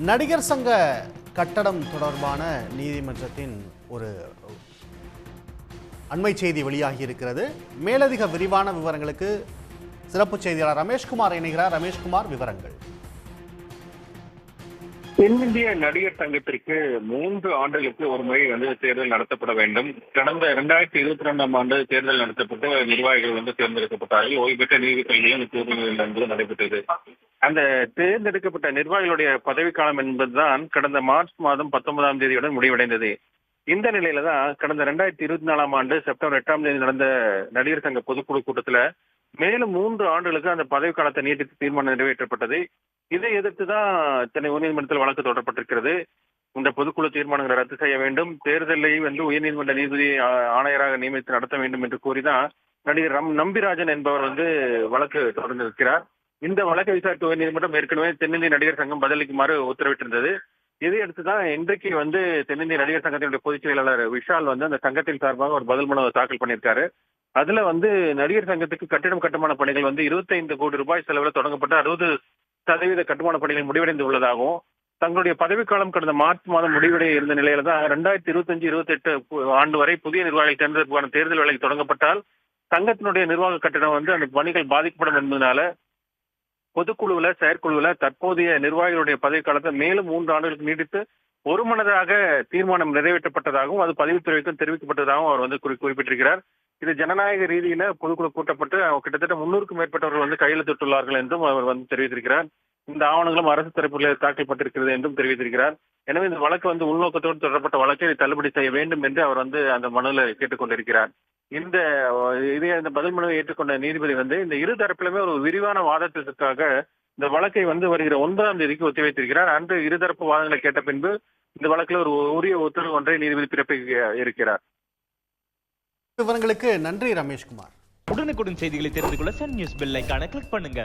நடிகர் சங்க கட்டடம் தொடர்பான நீதிமன்றத்தின் ஒரு அண்மை செய்தி வெளியாகி இருக்கிறது. மேலதிக விரிவான விவரங்களுக்கு சிறப்பு செய்தியாளர் ரமேஷ்குமார் இணைகிறார். ரமேஷ்குமார், விவரங்கள். தென்னிந்திய நடிகர் சங்கத்திற்கு 3 ஆண்டுகளுக்கு ஒரு முறை தேர்தல் நடத்தப்பட வேண்டும். கடந்த 2022ஆம் ஆண்டு தேர்தல் நடத்தப்பட்டு நிர்வாகிகள் தேர்ந்தெடுக்கப்பட்டார்கள். ஓய்வு பெற்ற நீதிபதிகளும் தேர்தல் நடைபெற்றது. அந்த தேர்ந்தெடுக்கப்பட்ட நிர்வாகிகளுடைய பதவிக்காலம் என்பதுதான் கடந்த மார்ச் மாதம் 19ஆம் தேதியுடன் முடிவடைந்தது. இந்த நிலையில தான் கடந்த 2024ஆம் ஆண்டு செப்டம்பர் 8ஆம் தேதி நடந்த நடிகர் சங்க பொதுக்குழு கூட்டத்துல மேலும் 3 ஆண்டுகளுக்கு அந்த பதவிக்காலத்தை நீட்டித்து தீர்மானம் நிறைவேற்றப்பட்டது. இதை எதிர்த்து தான் சென்னை உயர்நீதிமன்றத்தில் வழக்கு தொடரப்பட்டிருக்கிறது. இந்த பொதுக்குழு தீர்மானங்களை ரத்து செய்ய வேண்டும், தேர்தலை உயர்நீதிமன்ற நீதிபதி ஆணையராக நியமித்து நடத்த வேண்டும் என்று கூறிதான் நடிகர் நம்பிராஜன் என்பவர் வழக்கு தொடர்ந்திருக்கிறார். இந்த வழக்கை விசாரித்த உயர்நீதிமன்றம் ஏற்கனவே தென்னிந்திய நடிகர் சங்கம் பதிலளிக்குமாறு உத்தரவிட்டிருந்தது. இதையடுத்து தான் இன்றைக்கு தென்னிந்திய நடிகர் சங்கத்தினுடைய பொதுச் செயலாளர் விஷால் அந்த சங்கத்தின் சார்பாக ஒரு பதில் மனு தாக்கல் பண்ணியிருக்காரு. அதுல நடிகர் சங்கத்துக்கு கட்டிடம் கட்டுமான பணிகள் 25 கோடி ரூபாய் செலவில் தொடங்கப்பட்ட 60% கட்டுமான பணிகள் முடிவடைந்து உள்ளதாகவும், தங்களுடைய பதவிக்காலம் கடந்த மார்ச் மாதம் முடிவடைய இருந்த நிலையில தான் 2025-28 ஆண்டு வரை புதிய நிர்வாகிகள் தேர்ந்தெடுப்புக்கான தேர்தல் வேலை தொடங்கப்பட்டால் சங்கத்தினுடைய நிர்வாக கட்டணம் அந்த பணிகள் பாதிக்கப்படும் என்பதனால பொதுக்குழுவுல செயற்குழுவுல தற்போதைய நிர்வாகிகளுடைய பதவிக்காலத்தை மேலும் 3 ஆண்டுகளுக்கு நீடித்து ஒருமனதாக தீர்மானம் நிறைவேற்றப்பட்டதாகவும் அது பதிவுத்துறைக்கும் தெரிவிக்கப்பட்டதாகவும் அவர் குறிப்பிட்டிருக்கிறார். இது ஜனநாயக ரீதியில பொதுக்குழு கூட்டப்பட்டு கிட்டத்தட்ட 300க்கும் மேற்பட்டவர்கள் கையெழுத்திட்டுள்ளார்கள் என்றும் அவர் தெரிவித்திருக்கிறார். இந்த ஆவணங்களும் அரசு தரப்பில் தாக்கப்பட்டிருக்கிறது என்றும் தெரிவித்திருக்கிறார். எனவே இந்த வழக்கு உள்நோக்கத்தோடு தொடரப்பட்ட வழக்கை தள்ளுபடி செய்ய வேண்டும் என்று அவர் அந்த மனுவில் கேட்டுக்கொண்டிருக்கிறார். இந்த பதில் மனுவை ஏற்றுக்கொண்ட நீதிபதி இந்த இரு தரப்பிலுமே ஒரு விரிவான வாதத்திற்காக இந்த வழக்கை வருகிற 9ஆம் தேதிக்கு ஒத்திவைத்திருக்கிறார். அன்று இருதரப்பு வாதங்களை கேட்ட பின்பு இந்த வழக்கில் ஒரு உரிய உத்தரவு ஒன்றை நீதிபதி பிறப்பிக்க இருக்கிறார். விவரங்களுக்கு நன்றி ரமேஷ்குமார். உடனுக்குடன் செய்திகளை தெரிந்து கொள்ள சன் நியூஸ் பெல் ஐகானை கிளிக் பண்ணுங்க.